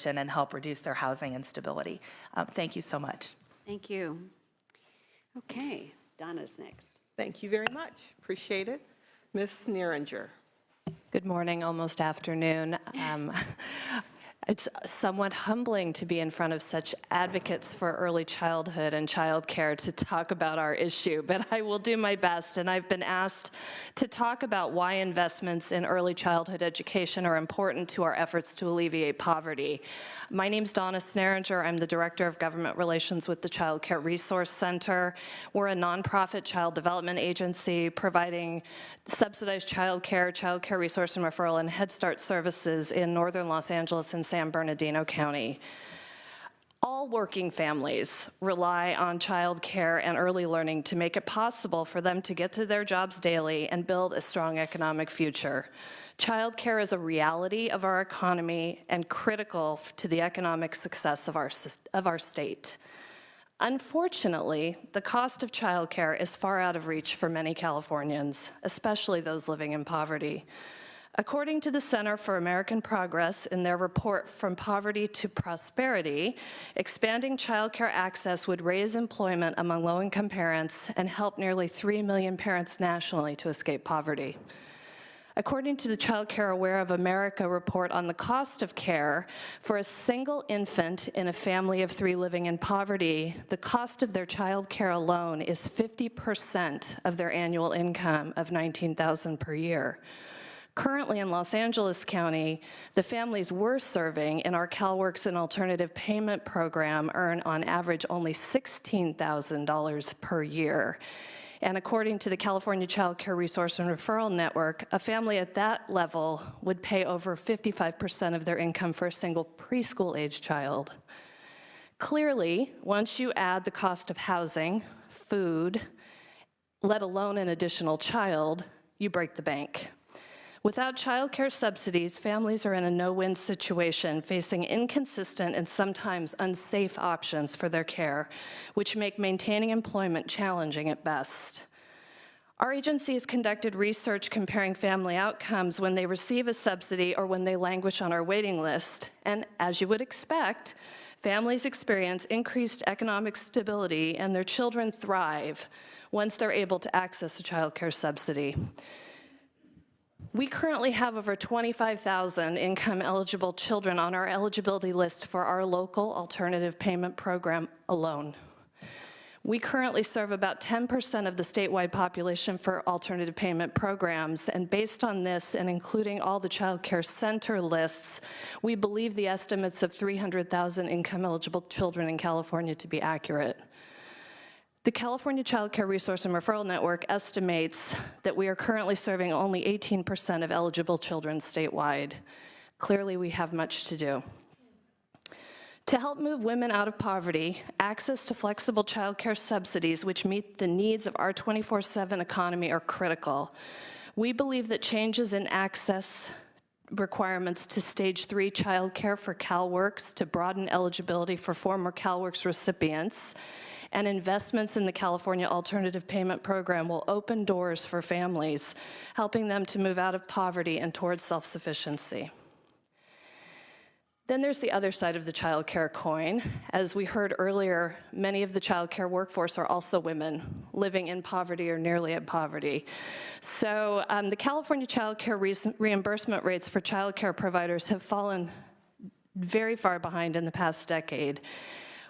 and help reduce their housing instability. Thank you so much. Thank you. Okay, Donna's next. Thank you very much. Appreciate it. Ms. Sneeringer. Good morning, almost afternoon. It's somewhat humbling to be in front of such advocates for early childhood and childcare to talk about our issue, but I will do my best. And I've been asked to talk about why investments in early childhood education are important to our efforts to alleviate poverty. My name's Donna Sneeringer. I'm the Director of Government Relations with the Child Care Resource Center. We're a nonprofit child development agency providing subsidized child care resource and referral, and Head Start services in northern Los Angeles and San Bernardino County. All working families rely on child care and early learning to make it possible for them to get to their jobs daily and build a strong economic future. Child care is a reality of our economy and critical to the economic success of our state. Unfortunately, the cost of child care is far out of reach for many Californians, especially those living in poverty. According to the Center for American Progress, in their report From Poverty to Prosperity, expanding child care access would raise employment among low-income parents and help nearly 3 million parents nationally to escape poverty. According to the Child Care Aware of America report on the cost of care for a single infant in a family of 3 living in poverty, the cost of their child care alone is 50% of their annual income of $19,000 per year. Currently in Los Angeles County, the families we're serving in our CalWORKs and Alternative Payment Program earn on average only $16,000 per year. And according to the California Child Care Resource and Referral Network, a family at that level would pay over 55% of their income for a single preschool-age child. Clearly, once you add the cost of housing, food, let alone an additional child, you break the bank. Without child care subsidies, families are in a no-win situation, facing inconsistent and sometimes unsafe options for their care, which make maintaining employment challenging at best. Our agency has conducted research comparing family outcomes when they receive a subsidy or when they languish on our waiting list, and as you would expect, families experience increased economic stability and their children thrive once they're able to access a child care subsidy. We currently have over 25,000 income-eligible children on our eligibility list for our local alternative payment program alone. We currently serve about 10% of the statewide population for alternative payment programs, and based on this, and including all the child care center lists, we believe the estimates of 300,000 income-eligible children in California to be accurate. The California Child Care Resource and Referral Network estimates that we are currently serving only 18% of eligible children statewide. Clearly, we have much to do. To help move women out of poverty, access to flexible child care subsidies which meet the needs of our 24/7 economy are critical. We believe that changes in access requirements to Stage 3 child care for CalWORKs to broaden eligibility for former CalWORKs recipients and investments in the California Alternative Payment Program will open doors for families, helping them to move out of poverty and towards self-sufficiency. Then there's the other side of the child care coin. As we heard earlier, many of the child care workforce are also women living in poverty or nearly at poverty. So the California child care reimbursement rates for child care providers have fallen very far behind in the past decade.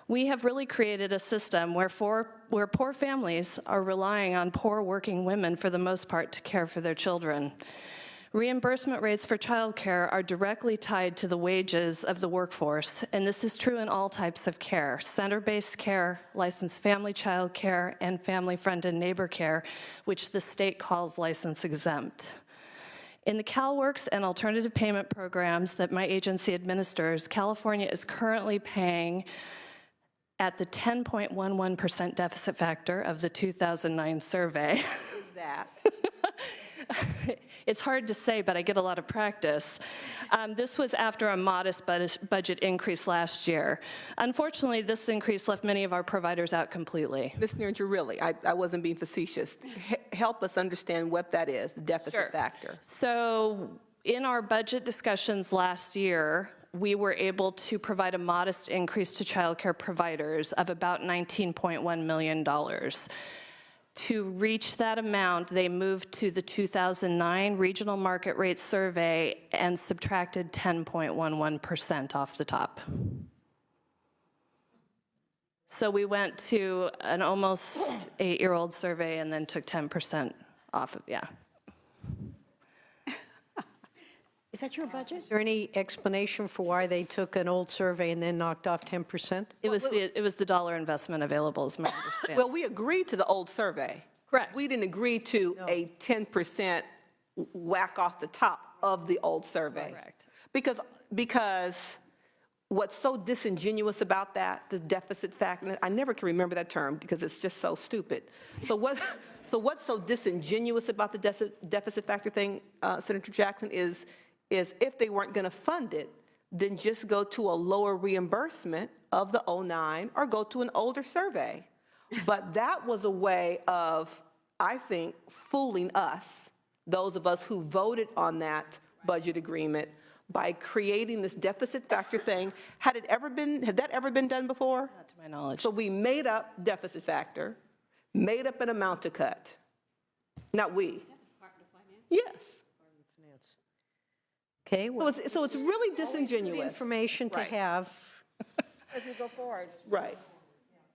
We have really created a system where poor families are relying on poor working women for the most part to care for their children. Reimbursement rates for childcare are directly tied to the wages of the workforce, and this is true in all types of care: center-based care, licensed family child care, and family friend and neighbor care, which the state calls license exempt. In the CalWORKs and alternative payment programs that my agency administers, California is currently paying at the 10.11% deficit factor of the 2009 survey. What is that? It's hard to say, but I get a lot of practice. This was after a modest budget increase last year. Unfortunately, this increase left many of our providers out completely. Ms. Sneeringer, really, I wasn't being facetious. Help us understand what that is, the deficit factor. So in our budget discussions last year, we were able to provide a modest increase to childcare providers of about $19.1 million. To reach that amount, they moved to the 2009 Regional Market Rate Survey and subtracted 10.11% off the top. So we went to an almost 8-year-old survey and then took 10% off of, yeah. Is that your budget? Is there any explanation for why they took an old survey and then knocked off 10%? It was the dollar investment available, is my understanding. Well, we agreed to the old survey. Correct. We didn't agree to a 10% whack off the top of the old survey. Correct. Because what's so disingenuous about that, the deficit factor, I never can remember that term because it's just so stupid. So what's so disingenuous about the deficit factor thing, Senator Jackson, is if they weren't going to fund it, then just go to a lower reimbursement of the 09 or go to an older survey. But that was a way of, I think, fooling us, those of us who voted on that budget agreement, by creating this deficit factor thing. Had that ever been done before? Not to my knowledge. So we made up deficit factor, made up an amount to cut. Not we. Yes. Okay, well, So it's really disingenuous. information to Right. have. As we go forward. Right.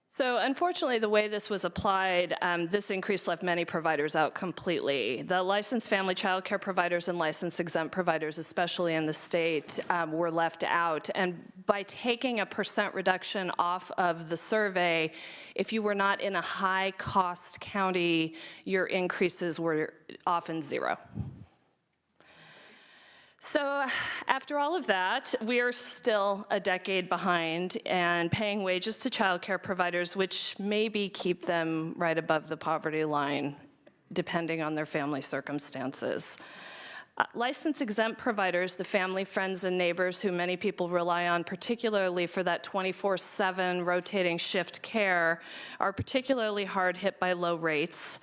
So unfortunately, the way this was applied, this increase left many providers out completely. The licensed family child care providers and licensed exempt providers, especially in the state, were left out. And by taking a % reduction off of the survey, if you were not in a high-cost county, your increases were often zero. So after all of that, we are still a decade behind and paying wages to childcare providers, which maybe keep them right above the poverty line, depending on their family circumstances. Licensed exempt providers, the family, friends, and neighbors who many people rely on, particularly for that 24/7 rotating shift care, are particularly hard hit by low rates.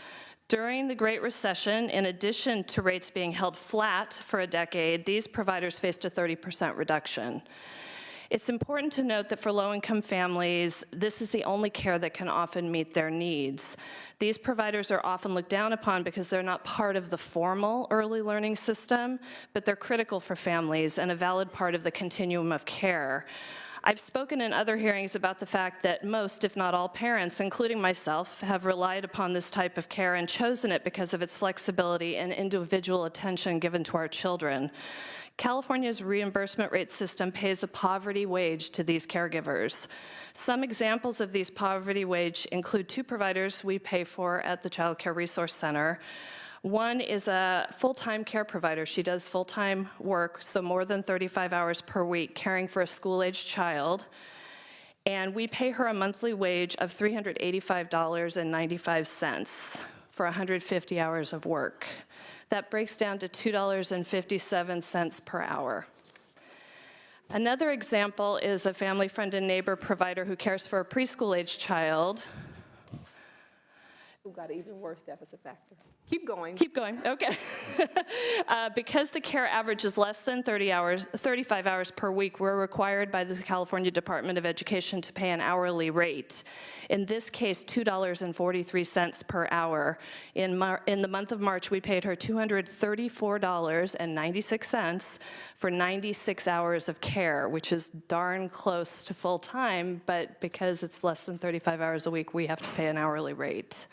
During the Great Recession, in addition to rates being held flat for a decade, these providers faced a 30% reduction. It's important to note that for low-income families, this is the only care that can often meet their needs. These providers are often looked down upon because they're not part of the formal early learning system, but they're critical for families and a valid part of the continuum of care. I've spoken in other hearings about the fact that most, if not all parents, including myself, have relied upon this type of care and chosen it because of its flexibility and individual attention given to our children. California's reimbursement rate system pays a poverty wage to these caregivers. Some examples of these poverty wage include 2 providers we pay for at the Child Care Resource Center. One is a full-time care provider. She does full-time work, so more than 35 hours per week, caring for a school-aged child. And we pay her a monthly wage of $385.95 for 150 hours of work. That breaks down to $2.57 per hour. Another example is a family friend and neighbor provider who cares for a preschool-aged child. Who got an even worse deficit factor. Keep going. Keep going, okay. Because the care average is less than 35 hours per week, we're required by the California Department of Education to pay an hourly rate. In this case, $2.43 per hour. In the month of March, we paid her $234.96 for 96 hours of care, which is darn close to full-time, but because it's less than 35 hours a week, we have to pay an hourly rate.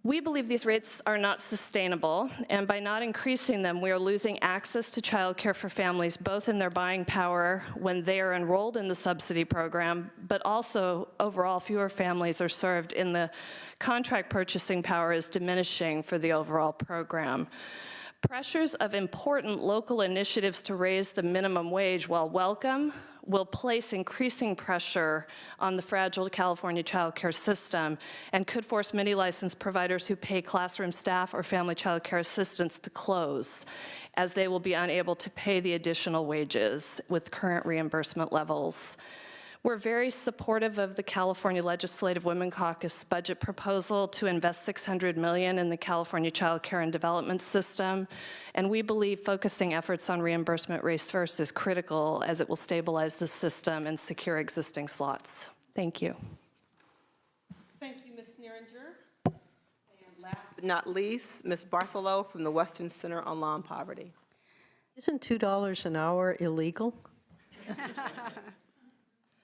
We believe these rates are not sustainable, and by not increasing them, we are losing access to childcare for families, both in their buying power when they are enrolled in the subsidy program, but also overall fewer families are served in the contract purchasing power is diminishing for the overall program. Pressures of important local initiatives to raise the minimum wage, while welcome, will place increasing pressure on the fragile California child care system and could force many licensed providers who pay classroom staff or family child care assistants to close, as they will be unable to pay the additional wages with current reimbursement levels. We're very supportive of the California Legislative Women Caucus budget proposal to invest $600 million in the California Child Care and Development System, and we believe focusing efforts on reimbursement rates first is critical as it will stabilize the system and secure existing slots. Thank you. Thank you, Ms. Nieringer. And last but not least, Ms. Bartholow from the Western Center on Law and Poverty. Isn't $2 an hour illegal?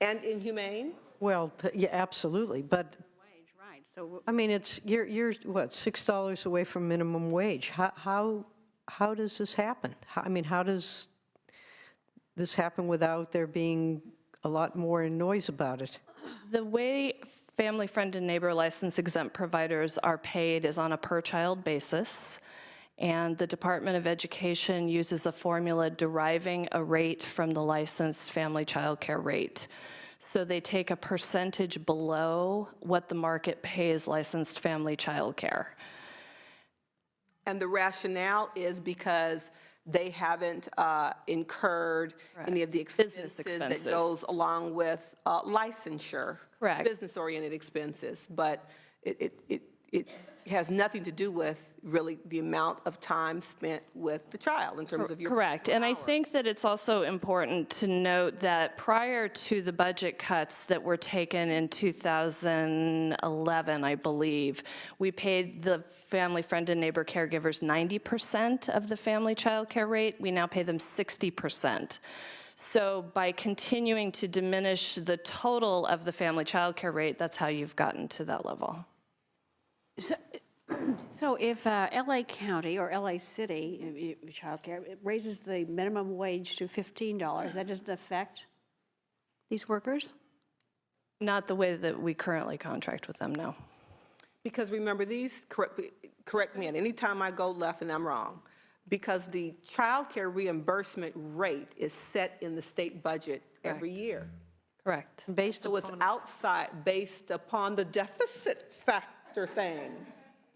And inhumane? Well, yeah, absolutely, but, Wage, right, so I mean, you're what, $6 away from minimum wage? How does this happen? I mean, how does this happen without there being a lot more noise about it? The way family, friend, and neighbor license exempt providers are paid is on a per-child basis, and the Department of Education uses a formula deriving a rate from the licensed family child care rate. So they take a percentage below what the market pays licensed family child care. And the rationale is because they haven't incurred any of the Business expenses expenses. that goes along with licensure. Correct. Business-oriented expenses, but it has nothing to do with really the amount of time spent with the child in terms of your. Correct. And I think that it's also important to note that prior to the budget cuts that were taken in 2011, I believe, we paid the family, friend, and neighbor caregivers 90% of the family child care rate. We now pay them 60%. So by continuing to diminish the total of the family child care rate, that's how you've gotten to that level. So if LA County or LA City childcare raises the minimum wage to $15, that doesn't affect these workers? Not the way that we currently contract with them, no. Because remember, these, correct me at any time I go left and I'm wrong, because the child care reimbursement rate is set in the state budget every year. Correct. Based So it's outside, based upon the deficit factor thing.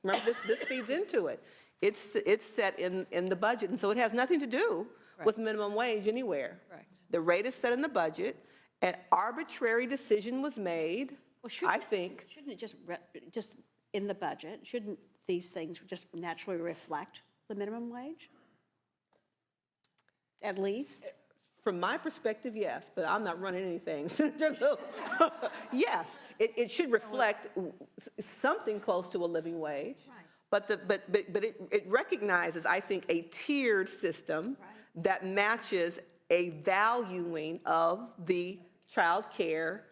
Remember, this feeds into it. It's set in the budget, and so it has nothing to do with minimum wage anywhere. Correct. The rate is set in the budget. An arbitrary decision was made, Well, I think. Shouldn't it just in the budget, shouldn't these things just naturally reflect the minimum wage? At least? From my perspective, yes, but I'm not running anything. Yes, it should reflect something close to a living wage. But it recognizes, I think, a tiered system that matches a valuing of the child care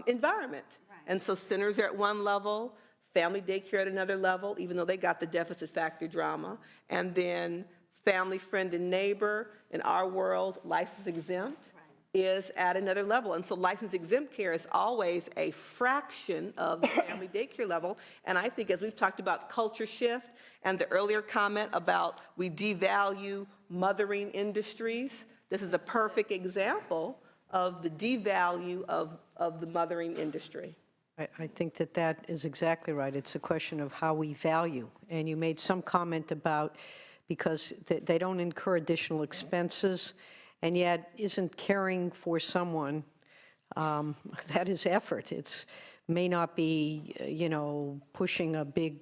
environment. And so centers are at one level, family daycare at another level, even though they got the deficit factor drama, and then family, friend, and neighbor, in our world, license exempt, is at another level. And so license exempt care is always a fraction of the family daycare level. And I think as we've talked about culture shift and the earlier comment about we devalue mothering industries, this is a perfect example of the devalue of the mothering industry. I think that is exactly right. It's a question of how we value. And you made some comment about because they don't incur additional expenses, and yet isn't caring for someone, that is effort. It may not be, pushing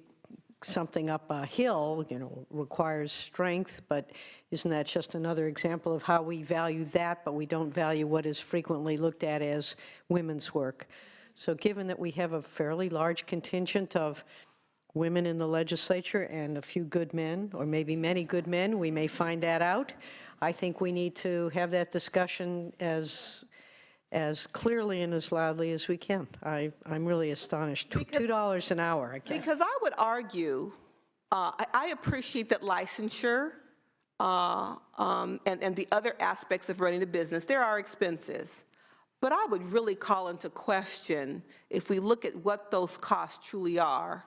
something up a hill, requires strength, but isn't that just another example of how we value that, but we don't value what is frequently looked at as women's work? So given that we have a fairly large contingent of women in the legislature and a few good men, or maybe many good men, we may find that out. I think we need to have that discussion as clearly and as loudly as we can. I'm really astonished. $2 an hour. Because I would argue, I appreciate that licensure and the other aspects of running a business, there are expenses. But I would really call into question, if we look at what those costs truly are,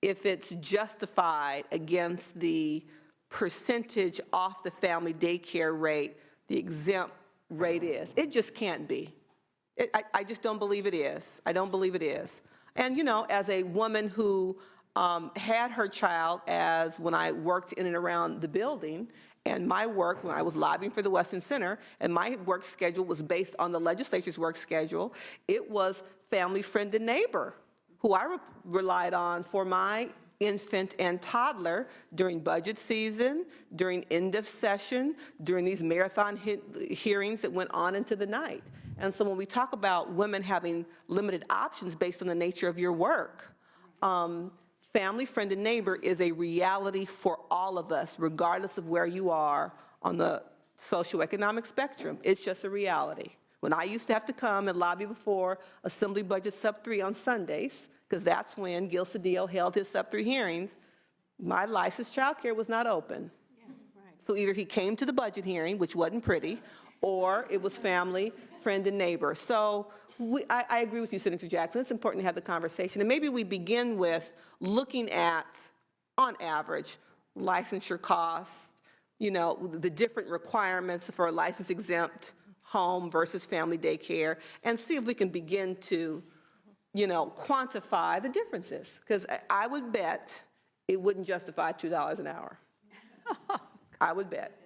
if it's justified against the percentage off the family daycare rate the exempt rate is. It just can't be. I just don't believe it is. I don't believe it is. And, as a woman who had her child when I worked in and around the building, And my work, when I was lobbying for the Western Center, and my work schedule was based on the legislature's work schedule, it was family, friend, and neighbor, who I relied on for my infant and toddler during budget season, during end of session, during these marathon hearings that went on into the night. And so when we talk about women having limited options based on the nature of your work, family, friend, and neighbor is a reality for all of us, regardless of where you are on the socioeconomic spectrum. It's just a reality. When I used to have to come and lobby before Assembly Budget Sub 3 on Sundays, because that's when Gil Cedillo held his Sub 3 hearings, my licensed childcare was not open. So either he came to the budget hearing, which wasn't pretty, or it was family, friend, and neighbor. So I agree with you, Senator Jackson. It's important to have the conversation. And maybe we begin with looking at, on average, licensure costs, you know, the different requirements for a license-exempt home versus family daycare, and see if we can begin to, you know, quantify the differences. Because I would bet it wouldn't justify $2 an hour. I would bet.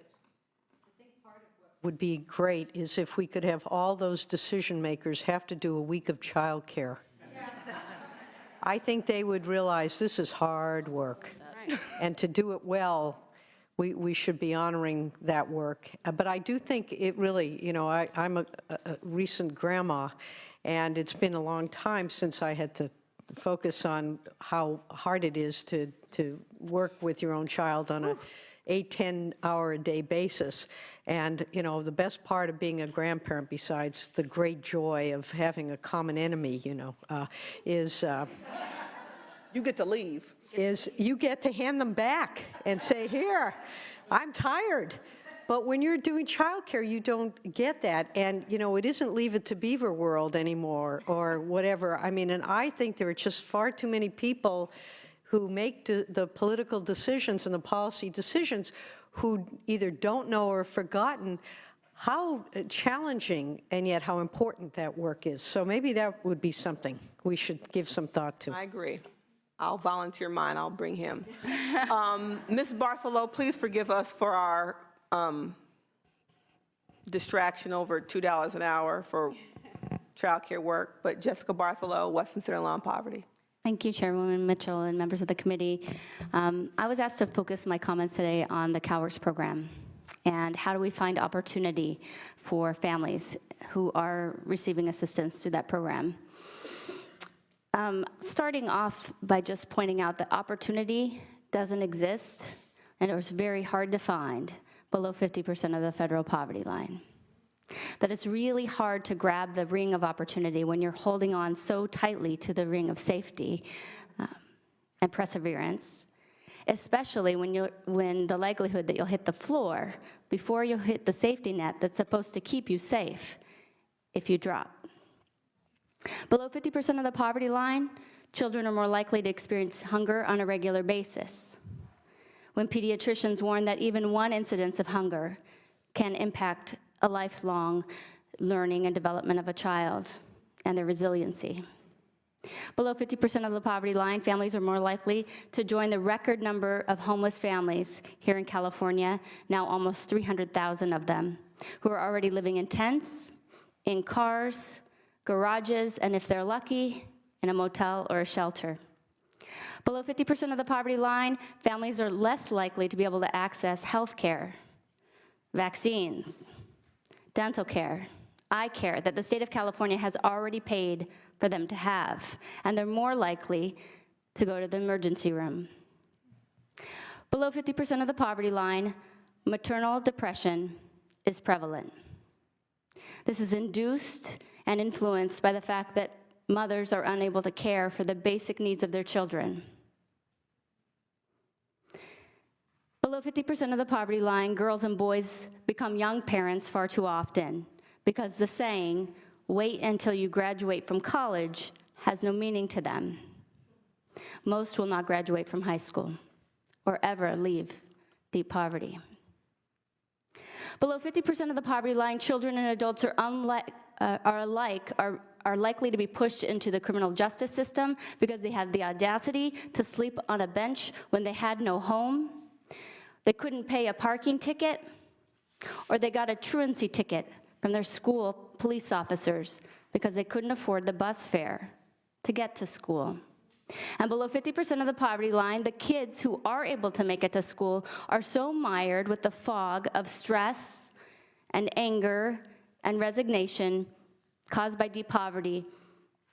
Would be great is if we could have all those decision makers have to do a week of childcare. I think they would realize this is hard work. And to do it well, we should be honoring that work. But I do think it really, you know, I'm a recent grandma, and it's been a long time since I had to focus on how hard it is to work with your own child on a 8-10 hour a day basis. And, you know, the best part of being a grandparent, besides the great joy of having a common enemy, you know, is You get to leave. is you get to hand them back and say, here, I'm tired. But when you're doing childcare, you don't get that. And, you know, it isn't Leave It to Beaver world anymore or whatever. I mean, and I think there are just far too many people who make the political decisions and the policy decisions who either don't know or have forgotten how challenging and yet how important that work is. So maybe that would be something we should give some thought to. I agree. I'll volunteer mine. I'll bring him. Ms. Bartholow, please forgive us for our distraction over $2 an hour for childcare work, but Jessica Bartholow, Western Center Law and Poverty. Thank you, Chairwoman Mitchell and members of the committee. I was asked to focus my comments today on the CalWORKs program and how do we find opportunity for families who are receiving assistance through that program. Starting off by just pointing out that opportunity doesn't exist, and it was very hard to find below 50% of the federal poverty line. That it's really hard to grab the ring of opportunity when you're holding on so tightly to the ring of safety and perseverance, especially when the likelihood that you'll hit the floor before you hit the safety net that's supposed to keep you safe if you drop. Below 50% of the poverty line, children are more likely to experience hunger on a regular basis. When pediatricians warn that even one incidence of hunger can impact a lifelong learning and development of a child and their resiliency. Below 50% of the poverty line, families are more likely to join the record number of homeless families here in California, now almost 300,000 of them, who are already living in tents, in cars, garages, and if they're lucky, in a motel or a shelter. Below 50% of the poverty line, families are less likely to be able to access health care, vaccines, dental care, eye care that the state of California has already paid for them to have, and they're more likely to go to the emergency room. Below 50% of the poverty line, maternal depression is prevalent. This is induced and influenced by the fact that mothers are unable to care for the basic needs of their children. Below 50% of the poverty line, girls and boys become young parents far too often because the saying, wait until you graduate from college, has no meaning to them. Most will not graduate from high school or ever leave deep poverty. Below 50% of the poverty line, children and adults are likely to be pushed into the criminal justice system because they had the audacity to sleep on a bench when they had no home, They couldn't pay a parking ticket, or they got a truancy ticket from their school police officers because they couldn't afford the bus fare to get to school. And below 50% of the poverty line, the kids who are able to make it to school are so mired with the fog of stress and anger and resignation caused by deep poverty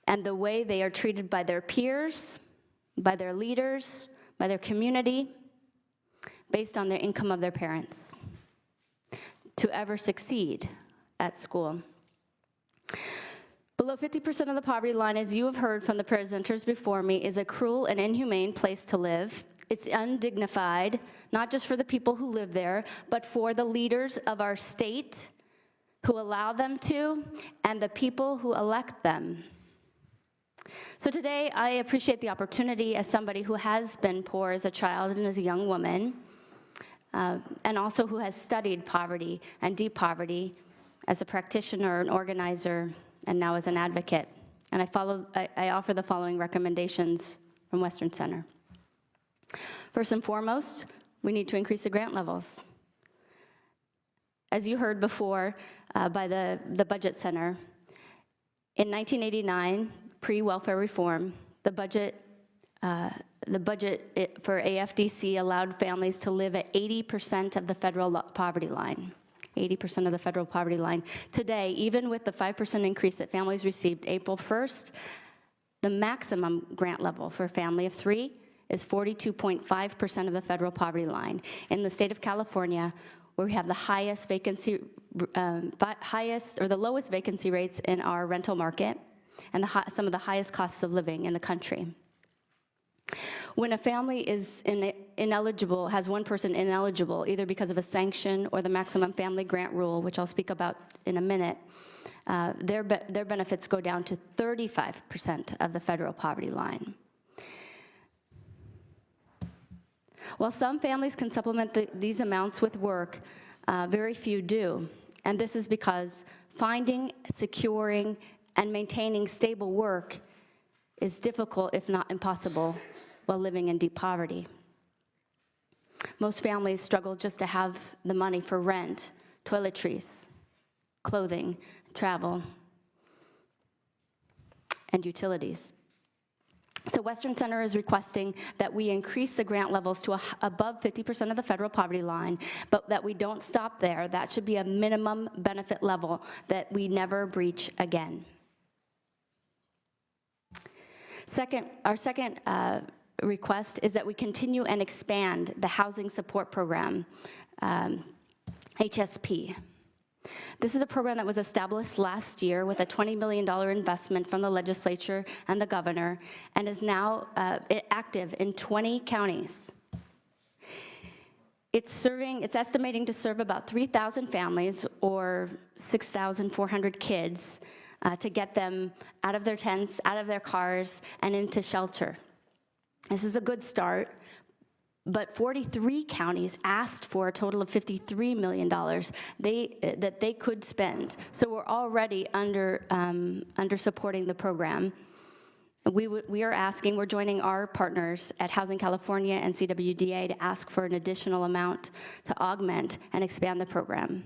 and the way they are treated by their peers, by their leaders, by their community, based on their income of their parents, to ever succeed at school. Below 50% of the poverty line, as you have heard from the presenters before me, is a cruel and inhumane place to live. It's undignified, not just for the people who live there, but for the leaders of our state who allow them to, and the people who elect them. So today, I appreciate the opportunity as somebody who has been poor as a child and as a young woman, and also who has studied poverty and deep poverty as a practitioner, an organizer, and now as an advocate. And I offer the following recommendations from Western Center. First and foremost, we need to increase the grant levels. As you heard before by the Budget Center, in 1989, pre-welfare reform, the budget for AFDC allowed families to live at 80% of the federal poverty line. 80% of the federal poverty line. Today, even with the 5% increase that families received April 1st, the maximum grant level for a family of 3 is 42.5% of the federal poverty line. In the state of California, where we have the highest vacancy, the lowest vacancy rates in our rental market, and some of the highest costs of living in the country. When a family is ineligible, has one person ineligible, either because of a sanction or the maximum family grant rule, which I'll speak about in a minute, their benefits go down to 35% of the federal poverty line. While some families can supplement these amounts with work, very few do. And this is because finding, securing, and maintaining stable work is difficult, if not impossible, while living in deep poverty. Most families struggle just to have the money for rent, toiletries, clothing, travel, and utilities. So Western Center is requesting that we increase the grant levels to above 50% of the federal poverty line, but that we don't stop there. That should be a minimum benefit level that we never breach again. Our second request is that we continue and expand the Housing Support Program, HSP. This is a program that was established last year with a $20 million investment from the legislature and the governor, and is now active in 20 counties. It's estimating to serve about 3,000 families or 6,400 kids to get them out of their tents, out of their cars, and into shelter. This is a good start, but 43 counties asked for a total of $53 million that they could spend. So we're already under supporting the program. We're joining our partners at Housing California and CWDA to ask for an additional amount to augment and expand the program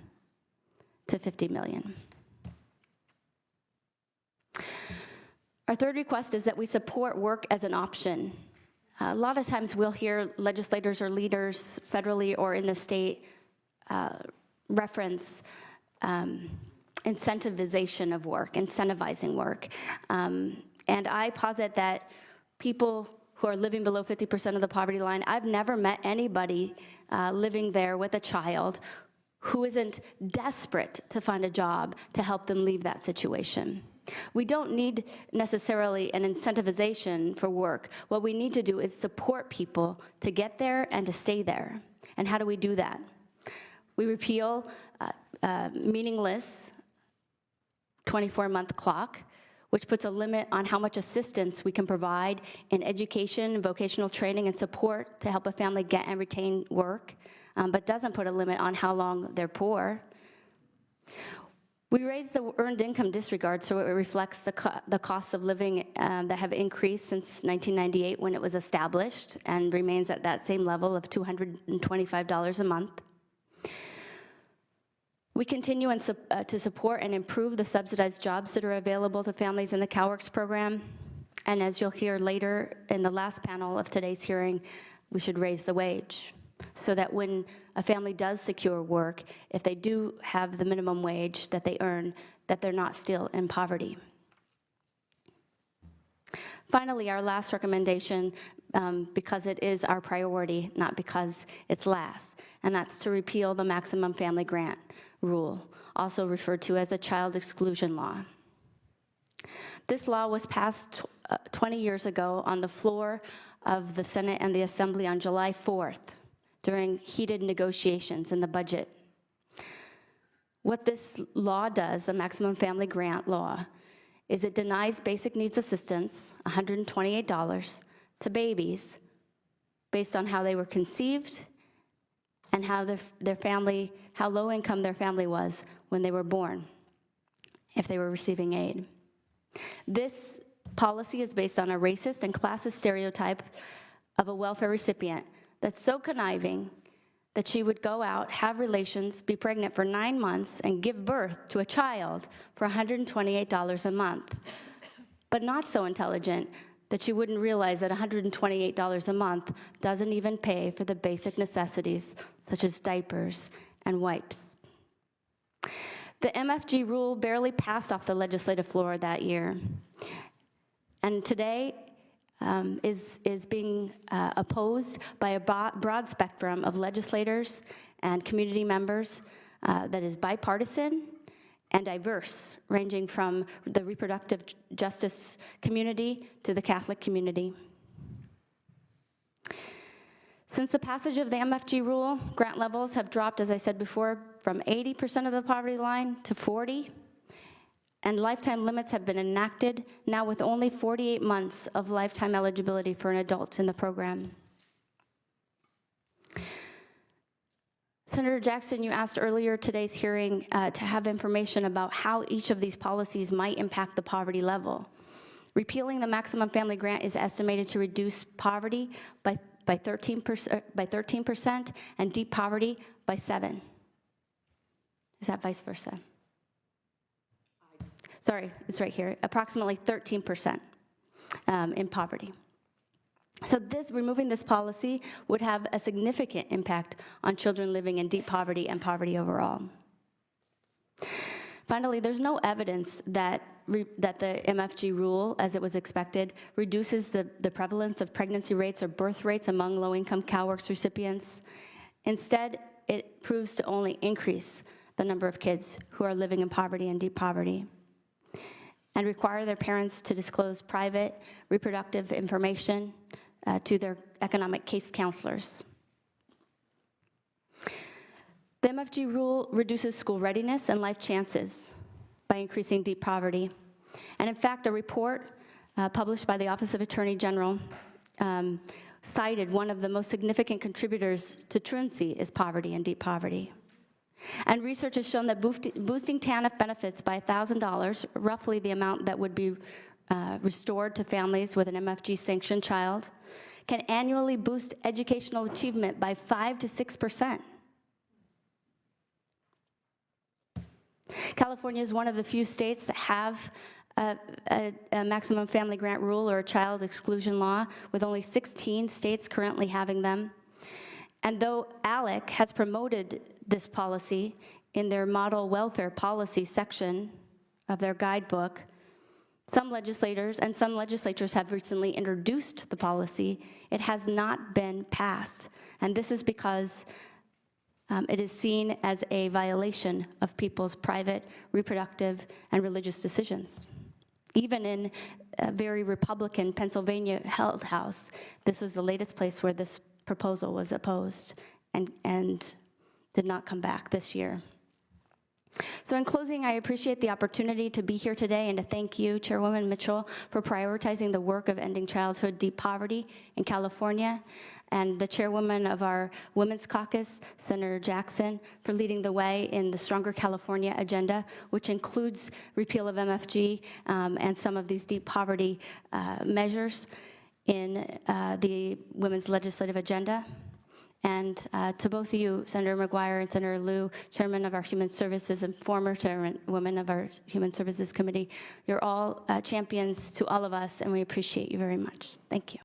to $50 million. Our third request is that we support work as an option. A lot of times we'll hear legislators or leaders federally or in the state reference incentivization of work, incentivizing work. And I posit that people who are living below 50% of the poverty line, I've never met anybody living there with a child who isn't desperate to find a job to help them leave that situation. We don't need necessarily an incentivization for work. What we need to do is support people to get there and to stay there. And how do we do that? We repeal meaningless 24-month clock, which puts a limit on how much assistance we can provide in education, vocational training, and support to help a family get and retain work, but doesn't put a limit on how long they're poor. We raised the earned income disregard so it reflects the costs of living that have increased since 1998 when it was established and remains at that same level of $225 a month. We continue to support and improve the subsidized jobs that are available to families in the CalWORKs program. And as you'll hear later in the last panel of today's hearing, we should raise the wage so that when a family does secure work, if they do have the minimum wage that they earn, that they're not still in poverty. Finally, our last recommendation, because it is our priority, not because it's last, and that's to repeal the maximum family grant rule, also referred to as a child exclusion law. This law was passed 20 years ago on the floor of the Senate and the Assembly on July 4th during heated negotiations in the budget. What this law does, the maximum family grant law, is it denies basic needs assistance, $128, to babies based on how they were conceived and how their family, how low income their family was when they were born, if they were receiving aid. This policy is based on a racist and classist stereotype of a welfare recipient that's so conniving that she would go out, have relations, be pregnant for 9 months, and give birth to a child for $128 a month, but not so intelligent that she wouldn't realize that $128 a month doesn't even pay for the basic necessities such as diapers and wipes. The MFG rule barely passed off the legislative floor that year, and today is being opposed by a broad spectrum of legislators and community members that is bipartisan and diverse, ranging from the reproductive justice community to the Catholic community. Since the passage of the MFG rule, grant levels have dropped, as I said before, from 80% of the poverty line to 40%. And lifetime limits have been enacted, now with only 48 months of lifetime eligibility for an adult in the program. Senator Jackson, you asked earlier today's hearing to have information about how each of these policies might impact the poverty level. Repealing the maximum family grant is estimated to reduce poverty by 13% and deep poverty by 7%. Is that vice versa? Sorry, it's right here, approximately 13% in poverty. So removing this policy would have a significant impact on children living in deep poverty and poverty overall. Finally, there's no evidence that the MFG rule, as it was expected, reduces the prevalence of pregnancy rates or birth rates among low-income CalWORKs recipients. Instead, it proves to only increase the number of kids who are living in poverty and deep poverty, and require their parents to disclose private reproductive information to their economic case counselors. The MFG rule reduces school readiness and life chances by increasing deep poverty. And in fact, a report published by the Office of Attorney General cited one of the most significant contributors to truancy is poverty and deep poverty. And research has shown that boosting TANF benefits by $1,000, roughly the amount that would be restored to families with an MFG-sanctioned child, can annually boost educational achievement by 5 to 6%. California is one of the few states that have a maximum family grant rule or a child exclusion law, with only 16 states currently having them. And though ALEC has promoted this policy in their model welfare policy section of their guidebook, some legislators and some legislatures have recently introduced the policy. It has not been passed, and this is because it is seen as a violation of people's private, reproductive, and religious decisions. Even in a very Republican Pennsylvania Health House, this was the latest place where this proposal was opposed and did not come back this year. So in closing, I appreciate the opportunity to be here today and to thank you, Chairwoman Mitchell, for prioritizing the work of ending childhood deep poverty in California, and the chairwoman of our Women's Caucus, Senator Jackson, for leading the way in the Stronger California agenda, which includes repeal of MFG and some of these deep poverty measures in the women's legislative agenda. And to both of you, Senator McGuire and Senator Liu, Chairman of our Human Services and former Chairwoman of our Human Services Committee, you're all champions to all of us, and we appreciate you very much. Thank you.